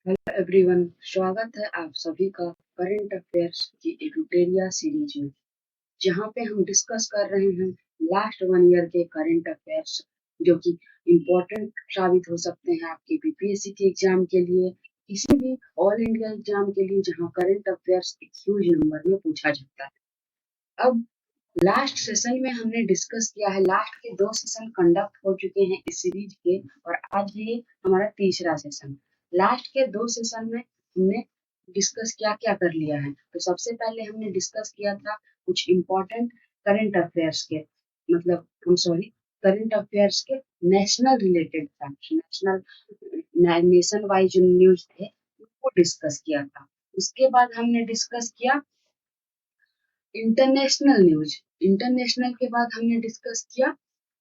Hello everyone, स्वागत है आप सभी का करंट अफेयर्स की एडुटेरिया सीरीज में, जहां पे हम डिस्कस कर रहे हैं लास्ट 1 ईयर के करंट अफेयर्स जो कि इम्पोर्टेंट साबित हो सकते हैं आपके बीपीएससी के एग्जाम के लिए, किसी भी ऑल इंडिया एग्जाम के लिए जहां करंट अफेयर्स एक ह्यूज नंबर में पूछा जाता है। अब लास्ट सेशन में हमने डिस्कस किया है, लास्ट के 2 सेशन कंडक्ट हो चुके हैं इस सीरीज के और आज ये हमारा तीसरा सेशन। लास्ट के 2 सेशन में हमने डिस्कस क्या कर लिया है। तो सबसे पहले हमने डिस्कस किया था कुछ इम्पोर्टेंट करंट अफेयर्स के करंट अफेयर्स के national related facts, nation wise जो न्यूज थे उनको डिस्कस किया था। उसके बाद हमने डिस्कस किया इंटरनेशनल न्यूज। इंटरनेशनल के बाद हमने डिस्कस किया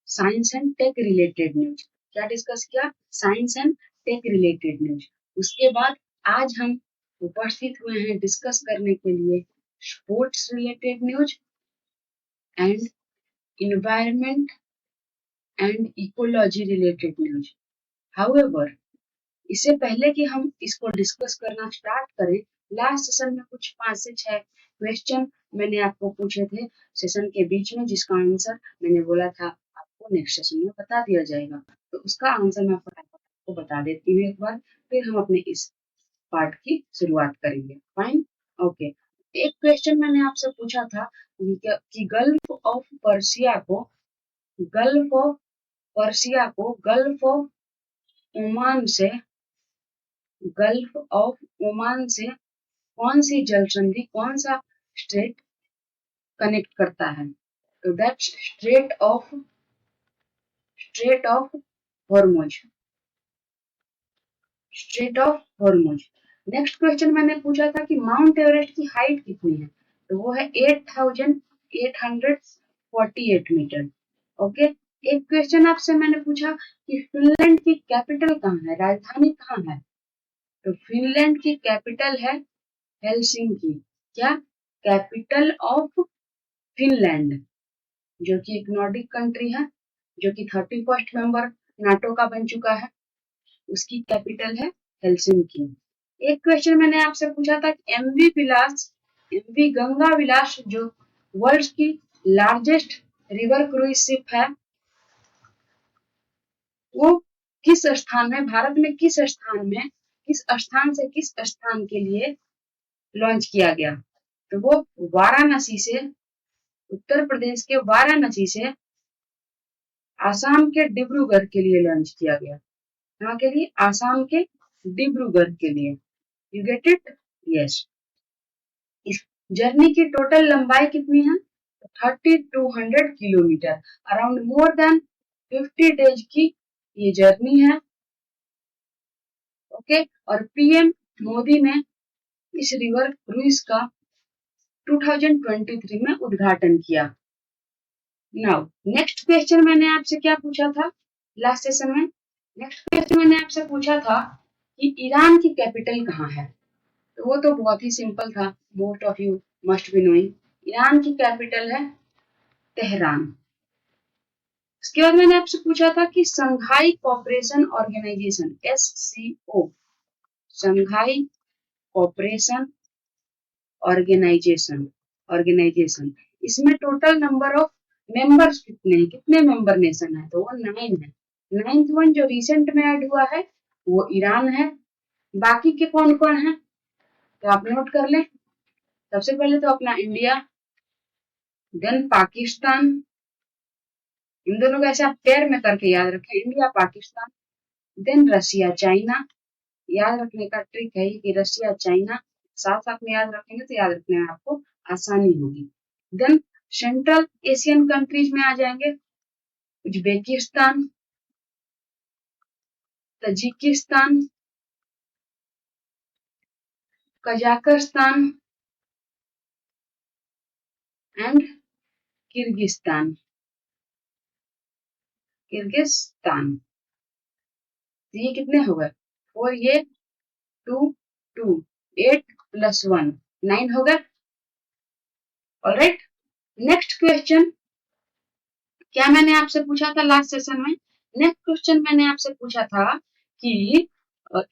science and tech related news. क्या डिस्कस किया? Science and tech related news. उसके बाद आज हम उपस्थित हुए हैं डिस्कस करने के लिए sports related news and environment and ecology related news. However, इससे पहले कि हम इसको डिस्कस करना स्टार्ट करें, लास्ट सेशन में कुछ 5 से 6 क्वेश्चन मैंने आपको पूछे थे सेशन के बीच में, जिसका आंसर मैंने बोला था आपको नेक्स्ट सेशन में बता दिया जाएगा। तो उसका आंसर मैं फटाफट आपको बता देती हूँ एक बार, फिर हम अपने इस पार्ट की शुरुआत करेंगे। Fine, okay. एक क्वेश्चन मैंने आपसे पूछा था कि गल्फ ऑफ ओमान से कौन सी जल संधि, कौन सा स्ट्रेट कनेक्ट करता है? तो that's straight of Hormuz. Next question मैंने पूछा था कि माउंट एवरेस्ट की हाइट कितनी है? तो वो है 8848 मीटर। ओके। एक क्वेश्चन आपसे मैंने पूछा कि फिनलैंड की कैपिटल कहाँ है, राजधानी कहाँ है? तो फिनलैंड की कैपिटल है हेलसिंकी। क्या? कैपिटल ऑफ फिनलैंड, जो कि एक नॉर्डिक कंट्री है, जो कि 31st मेंबर नाटो का बन चुका है, उसकी कैपिटल है हेलसिंकी। एक क्वेश्चन मैंने आपसे पूछा था कि एमवी गंगा विलास जो वर्ल्ड की लार्जेस्ट रिवर क्रूज शिप है, वो किस स्थान में, भारत में किस स्थान से किस स्थान के लिए लॉन्च किया गया? तो वो वाराणसी से, उत्तर प्रदेश के वाराणसी से आसाम के डिब्रूगढ़ के लिए लॉन्च किया गया। कहाँ के लिए? आसाम के डिब्रूगढ़ के लिए। You get it? यस। इस जर्नी की टोटल लंबाई कितनी है? 3200 kilometre, around more than 50 days की ये जर्नी है। ओके। और पीएम मोदी ने इस रिवर क्रूज का 2023 में उद्घाटन किया। नाउ नेक्स्ट क्वेश्चन मैंने आपसे क्या पूछा था लास्ट सेशन में? नेक्स्ट क्वेश्चन मैंने आपसे पूछा था कि ईरान की कैपिटल कहाँ है? तो वो तो बहुत ही सिंपल था, most of you must be knowing. Iran की कैपिटल है तेहरान। उसके बाद मैंने आपसे पूछा था कि संघाई कोऑपरेशन ऑर्गेनाइजेशन SCO, संघाई कोऑपरेशन ऑर्गेनाइजेशन, इसमें टोटल नंबर ऑफ मेंबर्स कितने हैं, कितने मेंबर नेशन है? तो वो 9 है। 9th वन जो रिसेंट में ऐड हुआ है वो ईरान है। बाकी के कौन कौन है तो आप नोट कर लें। सबसे पहले तो अपना इंडिया, देन पाकिस्तान, इन दोनों को ऐसे आप पेयर में करके याद रखें, India Pakistan, then Russia China. याद रखने का ट्रिक है कि रशिया चाइना साथ साथ में याद रखेंगे तो याद रखने में आपको आसानी होगी। देन सेंट्रल एशियन कंट्रीज में आ जाएंगे Uzbekistan, Tajikistan, Kazakhstan and Kyrgyzstan. तो ये कितने हो गए? 4, ये 2 2, 8 + 1 9 हो गए। ऑलराइट। नेक्स्ट क्वेश्चन क्या मैंने आपसे पूछा था लास्ट सेशन में? नेक्स्ट क्वेश्चन मैंने आपसे पूछा था कि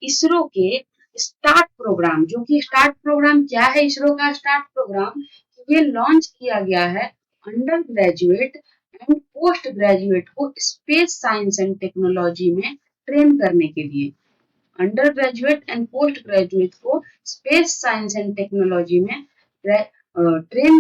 इसरो के स्टार्ट प्रोग्राम, जो कि स्टार्ट प्रोग्राम क्या है, इसरो का स्टार्ट प्रोग्राम ये लॉन्च किया गया है under graduate and post graduate को स्पेस साइंस एंड टेक्नोलॉजी में ट्रेन करने के लिए। Under graduate and post graduate को स्पेस साइंस एंड टेक्नोलॉजी में ट्रेन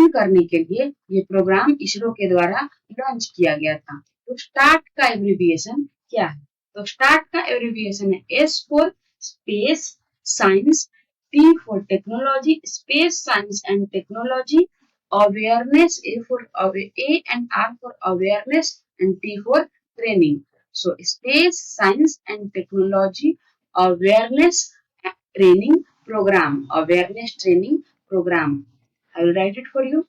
करने के लिए ये प्रोग्राम इसरो के द्वारा लॉन्च किया गया था। तो स्टार्ट का एब्रिविएशन क्या है? तो स्टार्ट का एब्रिविएशन है S for space science, T for technology, space science and technology, awareness, A and R for awareness and T for training. So space science and technology awareness training program, awareness training program. I will write it for you.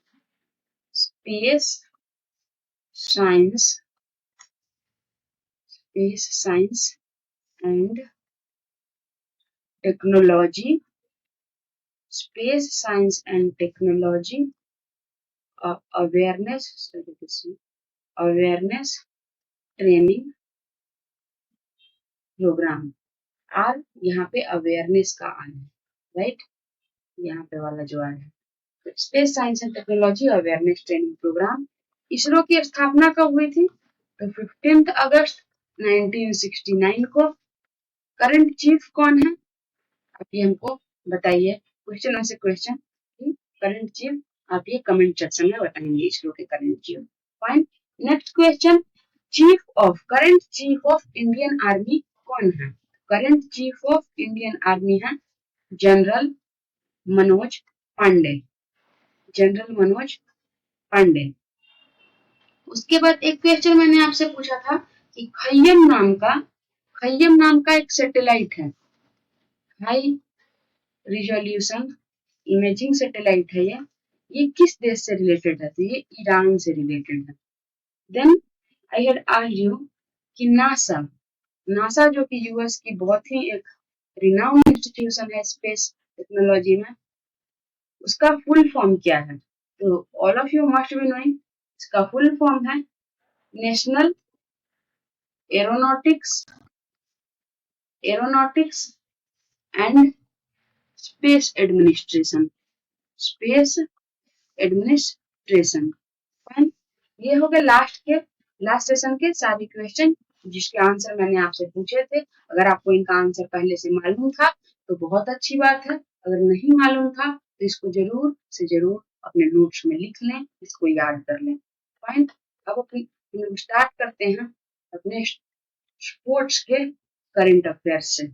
Space science and technology, space science and technology awareness training program। R यहाँ पे awareness का are है, right, यहाँ पे वाला जो R है। Space science and technology awareness training program. ISRO की स्थापना कब हुई थी? तो 15 अगस्त 1969 को। करंट चीफ कौन है? आप ये हमको बताइए, क्वेश्चन से क्वेश्चन, करंट चीफ आप ये कमेंट सेक्शन में बताएंगे इसरो के current chief. Fine. Next question, current chief of Indian army कौन है? Current chief of Indian army है जनरल मनोज पांडे, जनरल मनोज पांडे। उसके बाद एक क्वेश्चन मैंने आपसे पूछा था कि खय्यम नाम का एक सैटेलाइट है, हाई रिजोल्यूशन इमेजिंग सैटेलाइट है, ये किस देश से रिलेटेड है? तो ये ईरान से रिलेटेड है। Then I had asked you कि नासा जो कि यूएस की बहुत ही एक रिनाउंड इंस्टीट्यूशन है स्पेस टेक्नोलॉजी में, उसका फुल फॉर्म क्या है? तो all of you must be knowing, इसका फुल फॉर्म है national aeronautics and space administration. Fine. ये हो गए लास्ट सेशन के सारे क्वेश्चन जिसके आंसर मैंने आपसे पूछे थे। अगर आपको इनका आंसर पहले से मालूम था तो बहुत अच्छी बात है, अगर नहीं मालूम था तो इसको जरूर से जरूर अपने नोट्स में लिख लें, इसको याद कर लें। फाइन। अब हम लोग स्टार्ट करते हैं अपने स्पोर्ट्स के करंट अफेयर्स से,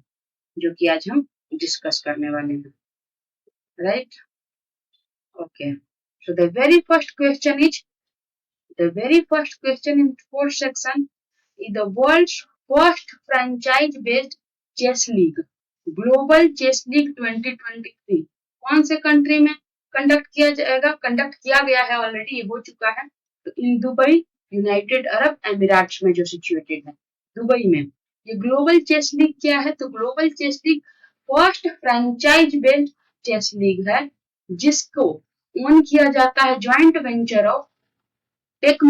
जो कि आज हम डिस्कस करने वाले हैं, right. Okay, so the very first question in sports section is the world's first franchise-based chess league, Global Chess League 2023 कौन से कंट्री में कंडक्ट किया गया है? ऑलरेडी ये हो चुका है। तो in Dubai, United Arab Emirates में जो सिचुएटेड है, दुबई में। ये ग्लोबल चेस लीग क्या है? तो global chess league first franchise based chess league है जिसको ओन किया जाता है joint venture of tech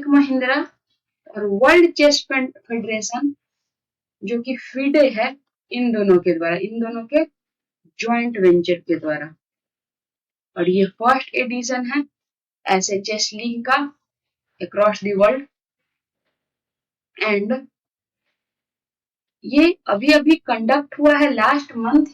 Mahindra और वर्ल्ड चेस फेडरेशन जो कि फीडे है, इन दोनों के ज्वाइंट वेंचर के द्वारा। और ये फर्स्ट एडिशन है ऐसे चेस लीग का अक्रॉस द वर्ल्ड। एंड ये अभी कंडक्ट हुआ है लास्ट मंथ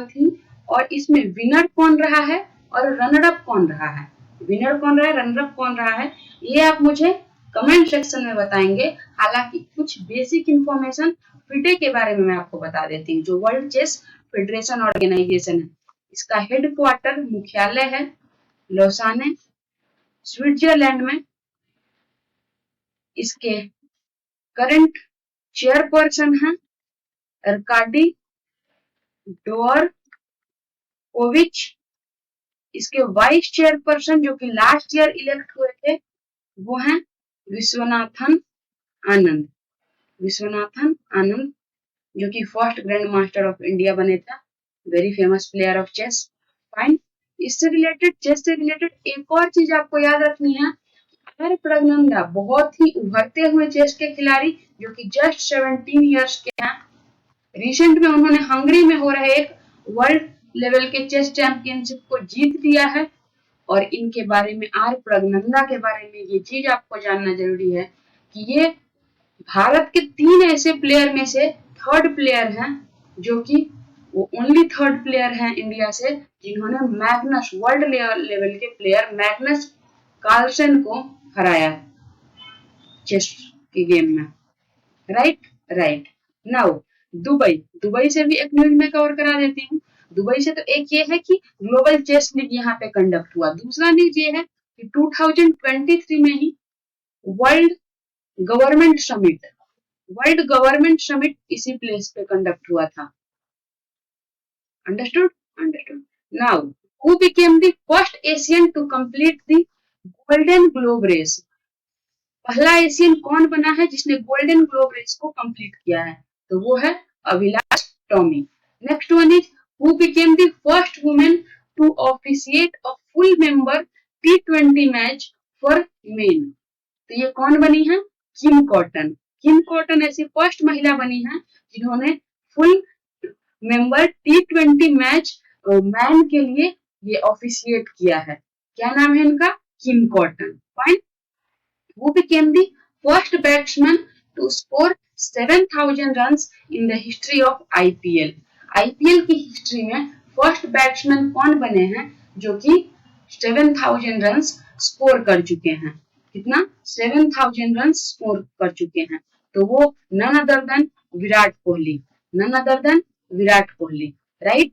ही। और इसमें विनर कौन रहा है और रनर अप कौन रहा है? रनर अप कौन रहा है, ये आप मुझे कमेंट सेक्शन में बताएंगे। हालांकि कुछ बेसिक इंफॉर्मेशन फिडे के बारे में मैं आपको बता देती हूँ, जो वर्ल्ड चेस फेडरेशन ऑर्गेनाइजेशन है। इसका हेडक्वार्टर मुख्यालय है लोसाने, स्विट्जरलैंड में। इसके करंट चेयरपर्सन है अर्काडी डोरकोविच। इसके वाइस चेयरपर्सन जो कि लास्ट ईयर इलेक्ट हुए थे वो हैं विश्वनाथन आनंद जो कि first grand master of India बने थे, very famous player of chess. Fine. Chess से रिलेटेड एक और चीज आपको याद रखनी है। आर प्रगनंदा बहुत ही उभरते हुए चेस के खिलाड़ी जो कि जस्ट 17 इयर्स के हैं। रिसेंट में उन्होंने हंगरी में हो रहे एक वर्ल्ड लेवल के चेस चैंपियनशिप को जीत लिया है। और इनके बारे में, आर प्रगनंदा के बारे में ये चीज आपको जानना जरूरी है कि ये भारत के 3 ऐसे प्लेयर में से थर्ड प्लेयर हैं, जो कि वो ओनली थर्ड प्लेयर हैं इंडिया से जिन्होंने मैग्नस वर्ल्ड लेवल के प्लेयर मैग्नस कार्लसन को हराया चेस के गेम में। राइट नाउ दुबई से भी एक न्यूज में कवर करा देती हूँ। दुबई से तो एक ये है कि ग्लोबल चेस लीग यहाँ पे कंडक्ट हुआ। दूसरा न्यूज ये है कि 2023 में ही वर्ल्ड गवर्नमेंट समिट इसी प्लेस पे कंडक्ट हुआ था। Understood. Now who became the first Asian to complete the golden globe race? पहला एशियन कौन बना है जिसने गोल्डन ग्लोब रेस को कंप्लीट किया है? तो वो है Abhilash Tomy. Next one is who became the first women to officiate a full member T20 match for men? तो ये कौन बनी है? किम कॉटन ऐसी फर्स्ट महिला बनी है जिन्होंने full member T20 match man के लिए ये ऑफिशिएट किया है। क्या नाम है इनका? किम cotton. Fine. Who became the first batsman to score 7,000 runs in the history of IPL? IPL की हिस्ट्री में फर्स्ट बैट्समैन कौन बने हैं जो कि 7,000 रन स्कोर कर चुके हैं? कितना? 7,000 रन स्कोर कर चुके हैं। तो वो none other than Virat Kohli. Right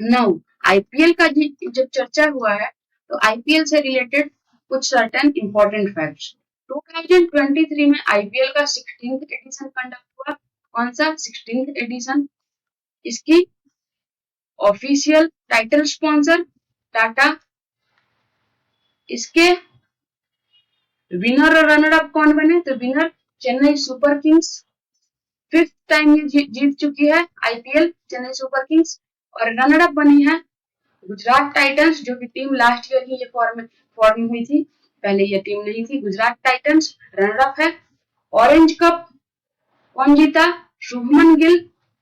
now IPL का जब चर्चा हुआ है तो आईपीएल से रिलेटेड कुछ सर्टेन इंपॉर्टेंट फैक्ट्स। 2023 में आईपीएल का 16th एडिशन कंडक्ट हुआ। कौन सा? 16th addition. इसकी ऑफिशियल टाइटल स्पॉन्सर टाटा। इसके विनर और रनर अप कौन बने? तो winner Chennai super Kings, 5th time ये जीत चुकी है आईपीएल चेन्नई सुपर किंग्स। और रनर अप बनी है गुजरात टाइटंस, जो कि टीम लास्ट ईयर ही ये फॉर्म हुई थी, पहले ये टीम नहीं थी। गुजरात टाइटंस रनर अप है। ऑरेंज कप कौन जीता? शुभमन गिल,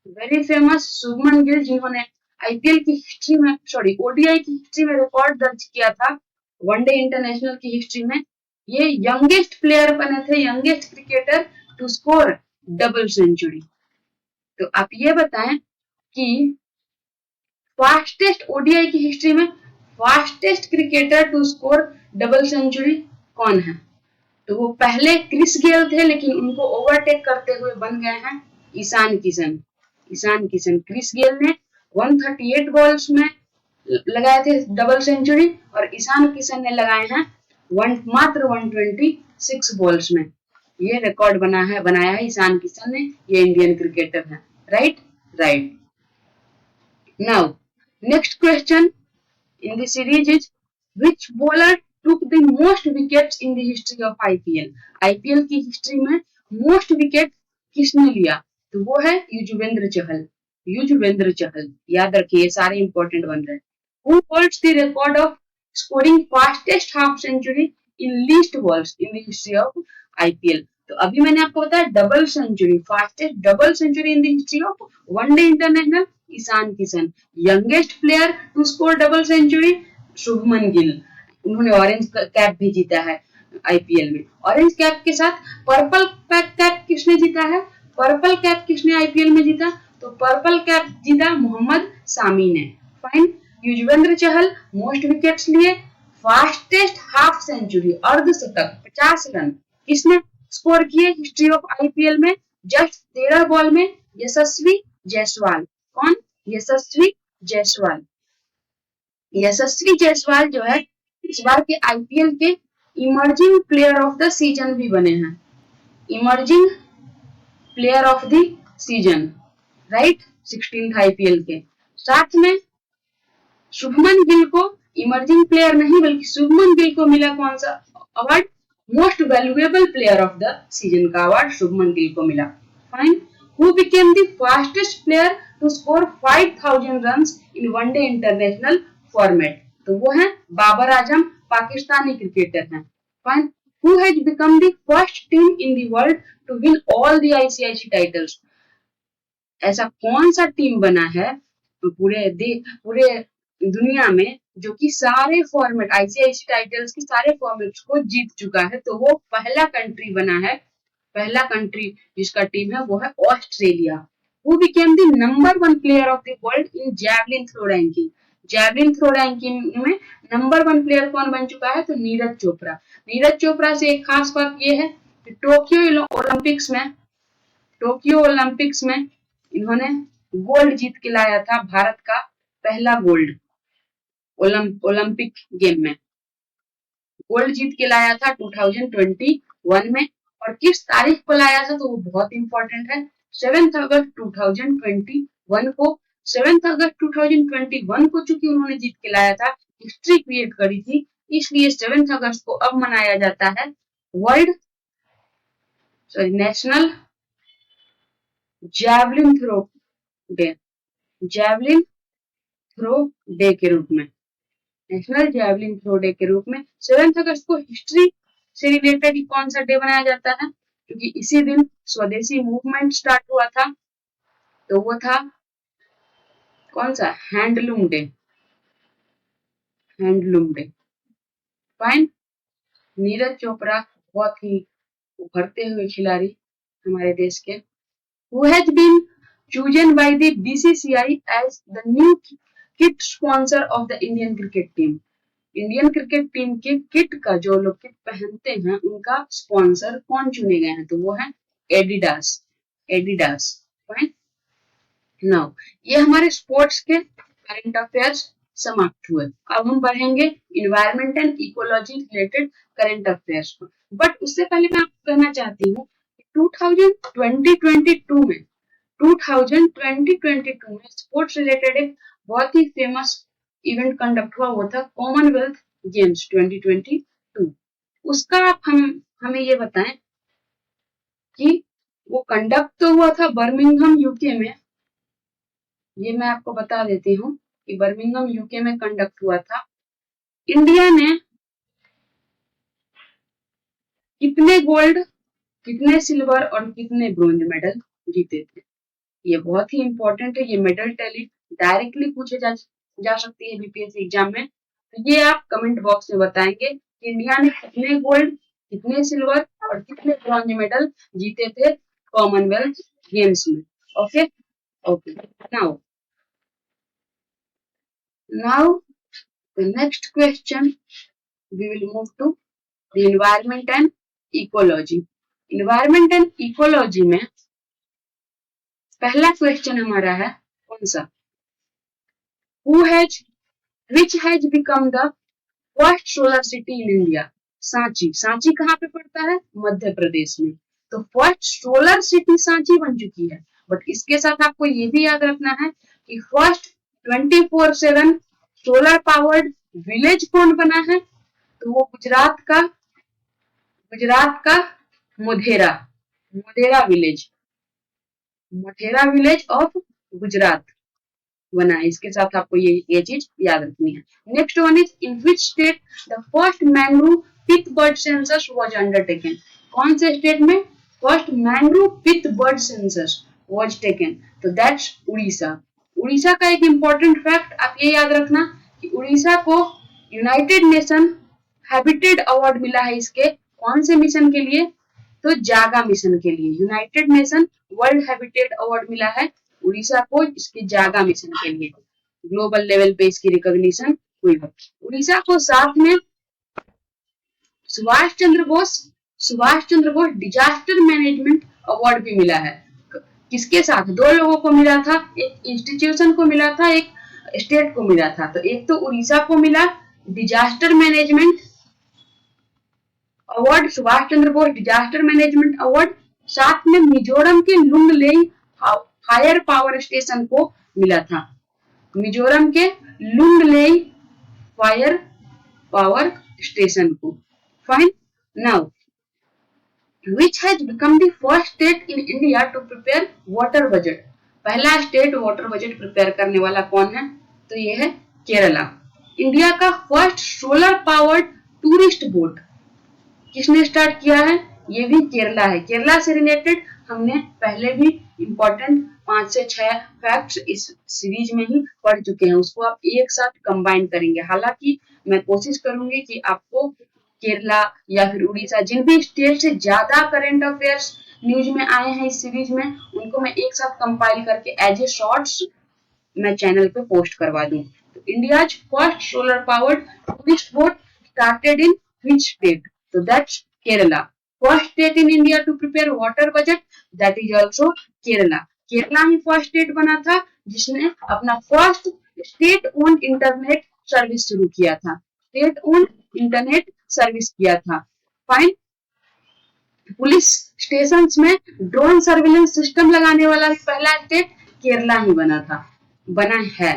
वेरी फेमस शुभमन गिल, जिन्होंने आईपीएल की हिस्ट्री में, सॉरी ओडीआई की हिस्ट्री में रिकॉर्ड दर्ज किया था वनडे इंटरनेशनल की हिस्ट्री में। ये यंगेस्ट प्लेयर बने थे, youngest cricketer to score double century. तो आप ये बताएं कि फास्टेस्ट ओडीआई की हिस्ट्री में fastest cricketer to score double century कौन है? तो वो पहले क्रिस गेल थे, लेकिन उनको ओवरटेक करते हुए बन गए हैं ईशान किशन। क्रिस गेल ने 138 बॉल्स में लगाए थे डबल सेंचुरी और ईशान किशन ने लगाए हैं मात्र 126 बॉल्स में। ये रिकॉर्ड बनाया है ईशान किशन ने। ये इंडियन क्रिकेटर है। Right now next question in the series is which bowler took the most wickets in the history of IPL? IPL की हिस्ट्री में most wicket किसने लिया? तो वो है युजवेंद्र चहल। याद रखिए, सारे इंपॉर्टेंट बन रहे हैं। Who holds the record of scoring fastest half century in least balls in the history of IPL? तो अभी मैंने आपको बताया double century, fastest double century in the history of one day international, Ishan Kishan. Youngest player to score double century, Shubman Gill, उन्होंने orange cap भी जीता है IPL में। ऑरेंज कैप के साथ पर्पल कैप किसने जीता है? पर्पल कैप किसने आईपीएल में जीता? तो पर्पल कैप जीता मोहम्मद सामी ने। Fine. Yuzvendra Chahal most wickets लिए। फास्टेस्ट हाफ सेंचुरी अर्धशतक 50 रन किसने स्कोर किए हिस्ट्री ऑफ आईपीएल में? जस्ट 13 बॉल में यशस्वी जायसवाल। कौन? यशस्वी जायसवाल जो है इस बार के आईपीएल के emerging player of the season भी बने हैं। Emerging player of the season, right, 16th IPL के। साथ में शुभमन गिल को इमर्जिंग प्लेयर नहीं बल्कि शुभमन गिल को मिला कौन सा award? Most valuable player of the season का अवार्ड शुभमन गिल को मिला। Fine. Who became the fastest player to score 5,000 runs in one-day international format? तो वो है बाबर आजम, पाकिस्तानी क्रिकेटर हैं। Fine. Who has become the first team in the world to win all the ICIC titles? ऐसा कौन सा team बना है पूरे दुनिया में जो कि सारे फॉर्मेट आईसीआईसी टाइटल्स की सारे फॉर्मेट्स को जीत चुका है? तो वो पहला कंट्री बना है, पहला कंट्री जिसका टीम है वो है Australia. Who became the number 1 player of the world in javelin throw ranking? javelin throw ranking में नंबर 1 प्लेयर कौन बन चुका है? तो नीरज चोपड़ा। नीरज चोपड़ा से एक खास बात ये है कि टोक्यो ओलंपिक्स में इन्होंने गोल्ड जीत के लाया था, भारत का पहला गोल्ड ओलंपिक गेम में गोल्ड जीत के लाया था 2021 में। और किस तारीख को लाया था? तो वो बहुत इंपॉर्टेंट है, 7 अगस्त 2021 को। 7 अगस्त 2021 को चूंकि उन्होंने जीत के लाया था, हिस्ट्री क्रिएट करी थी, इसलिए 7 अगस्त को अब मनाया जाता है national javelin throw day, javelin throw day के रूप में, नेशनल जैवलिन थ्रो डे के रूप में 7 अगस्त को हिस्ट्री से रिलेटेड कौन सा डे बनाया जाता है? क्योंकि इसी दिन स्वदेशी मूवमेंट स्टार्ट हुआ था, तो वो था कौन सा? Handloom day, handloom day. Fine. Neeraj Chopra बहुत ही उभरते हुए खिलाड़ी हमारे देश के। Who has been chosen by the BCCI as the new kit sponsor of the Indian cricket team? Indian cricket team के किट का, जो लोग किट पहनते हैं, उनका स्पॉन्सर कौन चुने गए हैं? तो वो है एडिडास, एडिडास। फाइन। नाउ ये हमारे स्पोर्ट्स के करंट अफेयर्स समाप्त हुए। अब हम बढ़ेंगे environment and ecology related current affairs पर। बट उससे पहले मैं आपको कहना चाहती हूँ 2022 में स्पोर्ट्स रिलेटेड एक बहुत ही फेमस इवेंट कंडक्ट हुआ, वो था कॉमनवेल्थ गेम्स 2022। उसका आप हमें ये बताएं कि वो कंडक्ट तो हुआ था बर्मिंघम यूके में। ये मैं आपको बता देती हूँ कि बर्मिंघम यूके में कंडक्ट हुआ था। इंडिया ने कितने गोल्ड, कितने सिल्वर और कितने ब्रोंज मेडल जीते थे? ये बहुत ही इंपॉर्टेंट है, ये मेडल टैली डायरेक्टली पूछे जा सकती है बीपीएससी एग्जाम में। तो ये आप कमेंट बॉक्स में बताएंगे कि इंडिया ने कितने गोल्ड, कितने सिल्वर और कितने ब्रॉन्ज मेडल जीते थे कॉमनवेल्थ गेम्स में। Okay okay. Now the next question we will move to the environment and ecology. environment and ecology में पहला क्वेश्चन हमारा है कौन सा? which has become the first solar city in India? Sanchi. Sanchi कहाँ पे पड़ता है? मध्य प्रदेश में। तो फर्स्ट सोलर सिटी सांची बन चुकी है। बट इसके साथ आपको ये भी याद रखना है कि फर्स्ट 24/7 सोलर पावर्ड विलेज कौन बना है? तो वो गुजरात का मोढेरा विलेज ऑफ गुजरात बना है। इसके साथ आपको ये चीज याद रखनी है। Next one is in which state the first mangrove pitta bird census was undertaken? कौन से स्टेट में first mangrove pitta bird census was taken? तो दैट्स उड़ीसा। उड़ीसा का एक इंपॉर्टेंट फैक्ट आप ये याद रखना कि उड़ीसा को यूनाइटेड नेशन हैबिटेट अवार्ड मिला है इसके कौन से मिशन के लिए? तो जागा मिशन के लिए। United nation world habitat award मिला है उड़ीसा को इसके जागा मिशन के लिए। ग्लोबल लेवल पे इसकी रिकॉग्निशन हुई है। उड़ीसा को साथ में Subhash Chandra Bose disaster management award भी मिला है। किसके साथ? दो लोगों को मिला था, एक इंस्टीट्यूशन को मिला था, एक स्टेट को मिला था। तो एक तो उड़ीसा को मिला disaster management award, Subhash Chandra Bose disaster management award. साथ में मिजोरम के लुंगलेई फायर पावर स्टेशन को मिला था। मिजोरम के लुंगलेई फायर पावर स्टेशन को। Fine. Now which has become the first state in India to prepare water budget? पहला स्टेट वाटर बजट प्रिपेयर करने वाला कौन है? तो ये है केरला। इंडिया का first solar powered tourist boat किसने स्टार्ट किया है? ये भी केरला है। केरला से रिलेटेड हमने पहले भी इम्पोर्टेंट 5 से 6 फैक्ट्स इस सीरीज में ही पढ़ चुके हैं, उसको आप एक साथ कंबाइन करेंगे। हालांकि मैं कोशिश करूंगी कि आपको केरला या फिर उड़ीसा, जिन भी स्टेट से ज्यादा करंट अफेयर्स न्यूज में आए हैं इस सीरीज में, उनको मैं एक साथ कंपाइल करके एज ए शॉर्ट्स मैं चैनल पे पोस्ट करवा दूं। तो India's first solar powered tourist boat started in which state? तो that's Kerala. First state in India to prepare water budget, that is also Kerala. Kerala ही फर्स्ट स्टेट बना था जिसने अपना first state own internet service शुरू किया था। स्टेट ओन इंटरनेट सर्विस किया था। फाइन। पुलिस स्टेशन में ड्रोन सर्विलेंस सिस्टम लगाने वाला भी पहला स्टेट केरला ही बना है।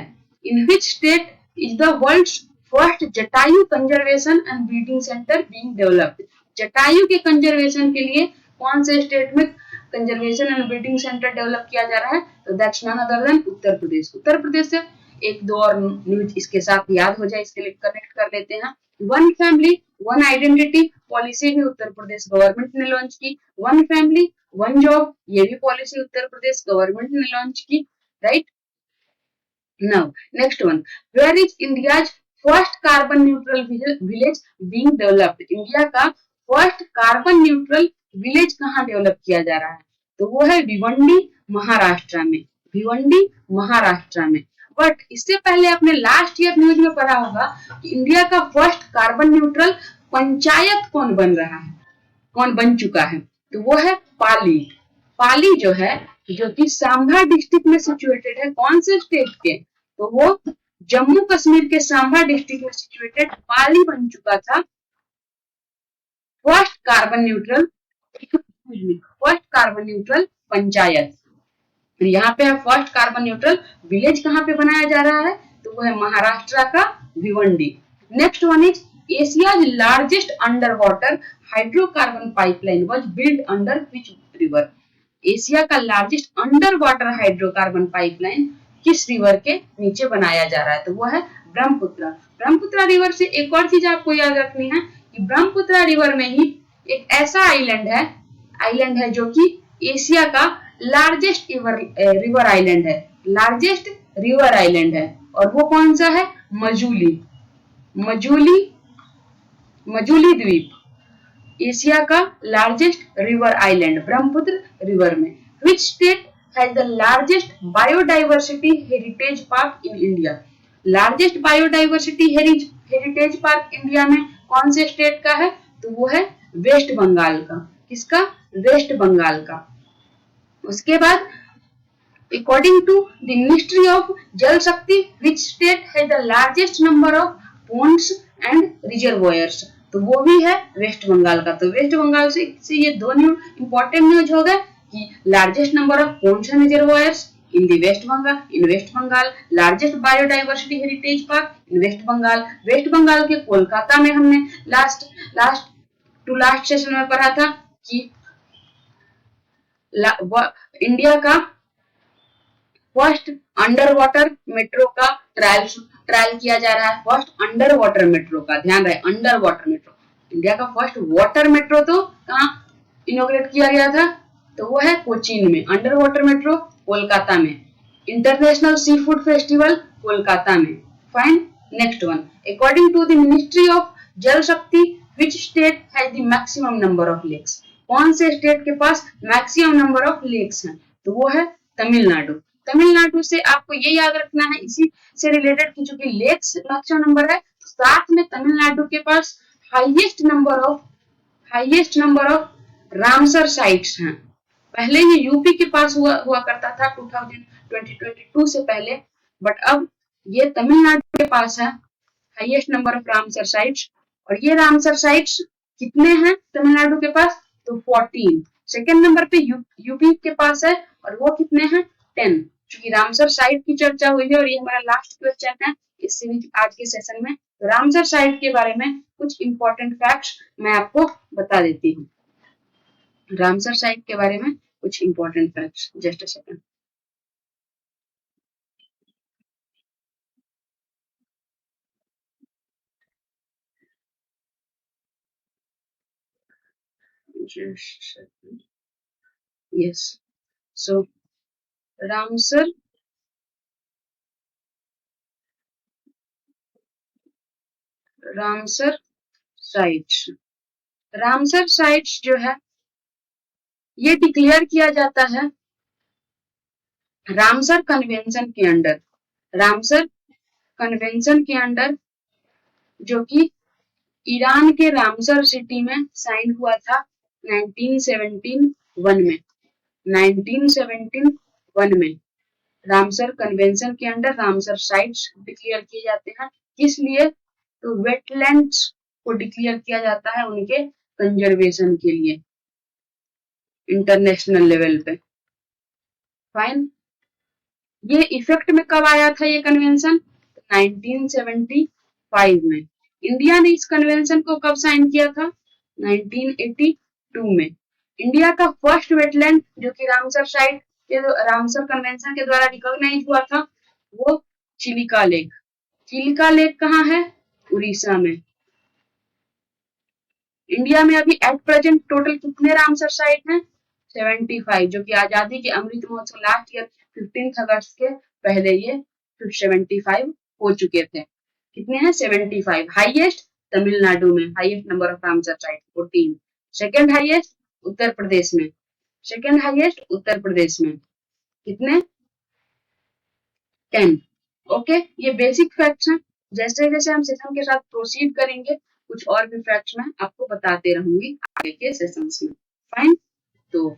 In which state is the world's first Jatayu conservation and breeding centre being developed? जटायु के कंजर्वेशन के लिए कौन से स्टेट में conservation and breeding centre develop किया जा रहा है? तो that's none other than Uttar Pradesh. Uttar Pradesh से एक दो और न्यूज इसके साथ याद हो जाए, इसके लिए कनेक्ट कर लेते हैं। One family one identity policy भी उत्तर प्रदेश गवर्नमेंट ने लॉन्च की। वन फैमिली वन जॉब, ये भी पॉलिसी उत्तर प्रदेश गवर्नमेंट ने लॉन्च की। Right now next one, where is India's first carbon neutral village being developed? India का फर्स्ट कार्बन न्यूट्रल विलेज कहाँ develop किया जा रहा है? तो वो है भिवंडी महाराष्ट्र में। भिवंडी महाराष्ट्र में। बट इससे पहले आपने लास्ट ईयर न्यूज में पढ़ा होगा कि इंडिया का फर्स्ट कार्बन न्यूट्रल पंचायत कौन बन रहा है, कौन बन चुका है? तो वो है पाली। पाली जो है, जो कि सांभा डिस्ट्रिक्ट में सिचुएटेड है। कौन से स्टेट के? तो वो जम्मू कश्मीर के सांभा डिस्ट्रिक्ट में सिचुएटेड पाली बन चुका था first carbon neutral, first carbon neutral panchayat. यहाँ पे फर्स्ट कार्बन न्यूट्रल विलेज कहाँ पे बनाया जा रहा है? तो वो है महाराष्ट्र का Bhiwandi. Next one is Asia's largest under water hydrocarbon pipeline was build under which river? Asia का largest under water hydrocarbon pipeline किस रिवर के नीचे बनाया जा रहा है? तो वो है ब्रह्मपुत्र। ब्रह्मपुत्र रिवर से एक और चीज आपको याद रखनी है कि ब्रह्मपुत्र रिवर में ही एक ऐसा आइलैंड है जो कि एशिया का लार्जेस्ट रिवर आइलैंड है। लार्जेस्ट रिवर आइलैंड है। और वो कौन सा है? मजूली। मजूली मजूली द्वीप एशिया का largest river island Brahmaputra river में। Which state has the largest biodiversity heritage park in India? Largest biodiversity heritage park India में कौन से स्टेट का है? तो वो है वेस्ट बंगाल का। किसका? वेस्ट बंगाल का। उसके बाद according to the Ministry of Jal Shakti, which state has the largest number of ponds and reservoirs? तो वो भी है वेस्ट बंगाल का। तो वेस्ट बंगाल से ये दो इंपॉर्टेंट न्यूज हो गए कि largest number of ponds and reservoirs in the West Bengal, largest biodiversity heritage park in West Bengal। West Bengal के कोलकाता में हमने लास्ट सेशन में पढ़ा था कि इंडिया का फर्स्ट अंडर वाटर मेट्रो का ट्रायल किया जा रहा है। फर्स्ट अंडर वाटर मेट्रो का, ध्यान रहे, अंडर वाटर मेट्रो। इंडिया का फर्स्ट वाटर मेट्रो तो कहाँ इनोग्रेट किया गया था? तो वो है कोचीन में। अंडर वाटर मेट्रो कोलकाता में। International sea food festival Kolkata में। Fine. Next one, according to the ministry of Jal Shakti which state has the maximum number of lakes? कौन से स्टेट के पास मैक्सिमम नंबर ऑफ लेक्स हैं? तो वो है तमिलनाडु। तमिलनाडु से आपको ये याद रखना है, इसी से रिलेटेड की चूंकि लेक्स मैक्सिमम नंबर है, साथ में तमिलनाडु के पास highest number of Ramsar sites हैं। पहले ये यूपी के पास हुआ करता था 2022 से पहले, बट अब ये तमिलनाडु के पास है highest number of Ramsar sites. और ये रामसर साइट्स कितने हैं तमिलनाडु के पास? तो 14। सेकेंड नंबर पे यूपी के पास है और वो कितने हैं? 10। चूंकि रामसर साइट की चर्चा हुई है और ये हमारा लास्ट क्वेश्चन है इस सीरीज आज के सेशन में, तो रामसर साइट के बारे में कुछ इंपॉर्टेंट फैक्ट्स मैं आपको बता देती हूँ। रामसर साइट के बारे में कुछ important facts, just a second. just second. Yes. So Ramsar Ramsar sites, Ramsar sites जो है ये डिक्लेयर किया जाता है रामसर कन्वेंशन के अंडर, रामसर कन्वेंशन के अंडर, जो कि ईरान के रामसर सिटी में साइन हुआ था 1971 में, 1971 में रामसर कन्वेंशन के अंडर रामसर साइट्स डिक्लेयर किए जाते हैं। किस लिए? तो वेटलैंड्स को डिक्लेयर किया जाता है उनके कंजर्वेशन के लिए इंटरनेशनल लेवल पे। फाइन, ये इफेक्ट में कब आया था ये कन्वेंशन? 1975 में। इंडिया ने इस कन्वेंशन को कब साइन किया था? 1982 में। इंडिया का फर्स्ट वेटलैंड जो कि रामसर साइट रामसर कन्वेंशन के द्वारा रिकॉग्नाइज हुआ था वो चिलिका लेक। चिलिका लेक कहाँ है? उड़ीसा में। इंडिया में अभी एट प्रेजेंट टोटल कितने रामसर साइट हैं? 75, जो कि आजादी के अमृत महोत्सव लास्ट ईयर 15 अगस्त के पहले ये 75 हो चुके थे। कितने हैं? 75। हाईएस्ट तमिलनाडु में, highest number of Ramsar site 14। Second highest Uttar Pradesh में, सेकेंड हाईएस्ट उत्तर प्रदेश में कितने? 10। ओके, ये बेसिक फैक्ट्स हैं। जैसे जैसे हम सेशन के साथ प्रोसीड करेंगे कुछ और भी फैक्ट्स मैं आपको बताते रहूंगी आगे के सेशंस में। फाइन, तो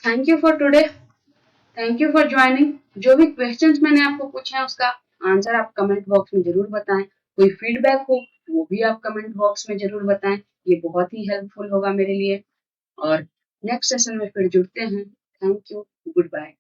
thank you for today, thank you for joining. जो भी क्वेश्चंस मैंने आपको पूछे हैं उसका आंसर आप कमेंट बॉक्स में जरूर बताएं। कोई फीडबैक हो वो भी आप कमेंट बॉक्स में जरूर बताएं, ये बहुत ही हेल्पफुल होगा मेरे लिए। और नेक्स्ट सेशन में फिर जुड़ते हैं। Thank you, good bye.